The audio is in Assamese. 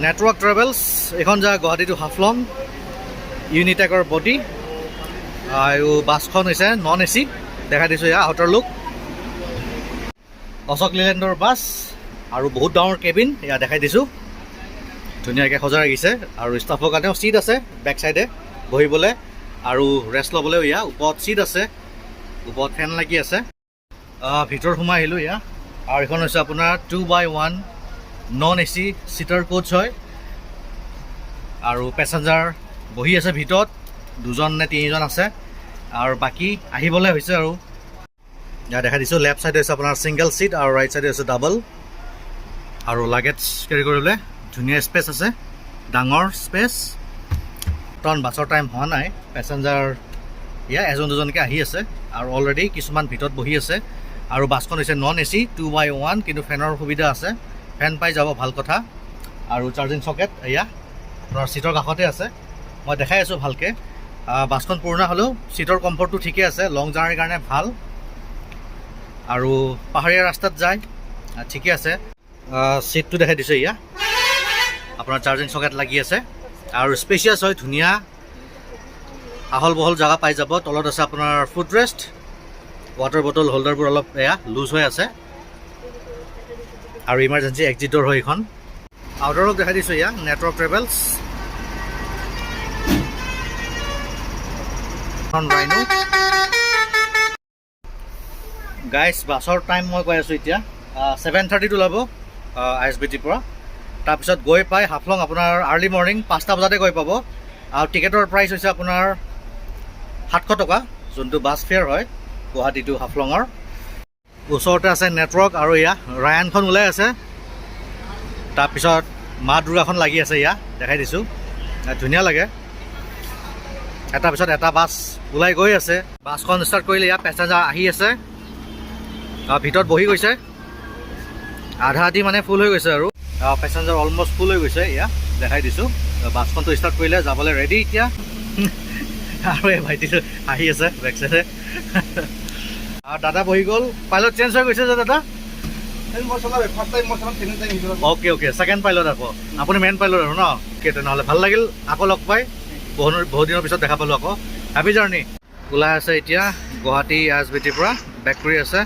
নেটৱৰ্ক ট্ৰেভেলছ এখন যায় গুৱাহাটী টু হাফলং ইউনিটেকৰ বডি আৰু বাছখন হৈছে নন এ চি দেখাই দিছোঁ ইয়াৰ আউটাৰ লুক অশোক লেলেণ্ডৰ বাছ আৰু বহুত ডাঙৰ কেবিন এয়া দেখাই দিছোঁ ধুনীয়াকৈ সজাই ৰাখিছে আৰু ষ্টাফৰ কাৰণেও চিট আছে বেক চাইডে বহিবলৈ আৰু ৰেষ্ট ল'বলৈও ইয়াৰ ওপৰত চিট আছে ওপৰত ফেন লাগি আছে ভিতৰত সোমাই আহিলোঁ ইয়াৰ আৰু এইখন হৈছে আপোনাৰ 2x1 নন এ চি চিটাৰ কোচ হয় আৰু পেচেঞ্জাৰ বহি আছে ভিতৰত 2জন নে 3জন আছে আৰু বাকী আহিবলৈ হৈছে আৰু ইয়াত দেখা দিছোঁ লেফ্ট চাইডে হৈছে আপোনাৰ ছিংগল চিট আৰু ৰাইট চাইডে হৈছে ডাবল আৰু লাগেজ কেৰি কৰিবলৈ ধুনীয়া স্পেচ আছে ডাঙৰ স্পেচ কাৰণ বাছৰ টাইম হোৱা নাই পেচেঞ্জাৰ ইয়াত এজন দুজনকৈ আহি আছে আৰু অলৰেডি কিছুমান ভিতৰত বহি আছে আৰু বাছখন হৈছে নন এ চি 2x1 কিন্তু ফেনৰ সুবিধা আছে ফেন পাই যাব ভাল কথা আৰু চাৰ্জিং চকেট এয়া আপোনাৰ চিটৰ কাষতে আছে মই দেখাই আছোঁ ভালকৈ বাছখন পুৰণা হ'লেও চিটৰ কমফৰ্টটো ঠিকে আছে লং জাৰ্ণিৰ কাৰণে ভাল আৰু পাহাৰীয়া ৰাস্তাত যায় ঠিকে আছে চিটটো দেখাই দিছোঁ এয়া আপোনাৰ চাৰ্জিং চকেট লাগি আছে আৰু স্পেচিয়াছ হয় ধুনীয়া আহল বহল জেগা পাই যাব তলত আছে আপোনাৰ ফুট ৰেষ্ট ৱাটাৰ বটল হোল্ডাৰবোৰ অলপ এয়া লুজ হৈ আছে আৰু ইমাৰ্জেঞ্চি এক্সিটৰ হয় এইখন আউটাৰক দেখাই দিছোঁ এয়া নেটৱৰ্ক ট্ৰেভেলছ ৰাইনো গাইজ বাছৰ টাইম মই কৈ আছোঁ এতিয়া 7:30 ওলাব ISBTৰ পৰা তাৰপিছত গৈ পাই হাফলং আপোনাৰ আৰ্লি মৰ্ণিং 5টা বজাতে গৈ পাব আৰু টিকেটৰ প্ৰাইচ হৈছে আপোনাৰ 700 টকা যোনটো বাছ ফেয়াৰ হয় গুৱাহাটী টু হাফলঙৰ ওচৰতে আছে নেটৱৰ্ক আৰু এয়া ৰায়ানখন ওলাই আছে তাৰপিছত মা দুৰ্গাখন লাগি আছে এয়া দেখাই দিছোঁ ধুনীয়া লাগে এটাৰ পিছত এটা বাছ ওলাই গৈ আছে বাছখন ষ্টাৰ্ট কৰিলে ইয়াত পেচেঞ্জাৰ আহি আছে ভিতৰত বহি গৈছে আধা আধি মানে ফুল হৈ গৈছে আৰু পেচেঞ্জাৰ অলমষ্ট ফুল হৈ গৈছে এয়া দেখাই দিছোঁ বাছখনটো ষ্টাৰ্ট কৰিলে যাবলৈ ৰেডি এতিয়া আৰু এই ভাইটিটো আহি আছে বেক চাইডে আৰু দাদা বহি গ'ল পাইলট চেঞ্জ হৈ গৈছে যে দাদা অ'কে অ'কে ছেকেণ্ড পাইলট আকৌ আপুনি মেইন পাইলট আৰু ন অ'কে তেনেহ'লে ভাল লাগিল আকৌ লগ পাই বহুত দিনৰ পিছত দেখা পালোঁ আকৌ হেপী জাৰ্ণি ওলাই আছে এতিয়া গুৱাহাটী ISBTৰ পৰা বেক কৰি আছে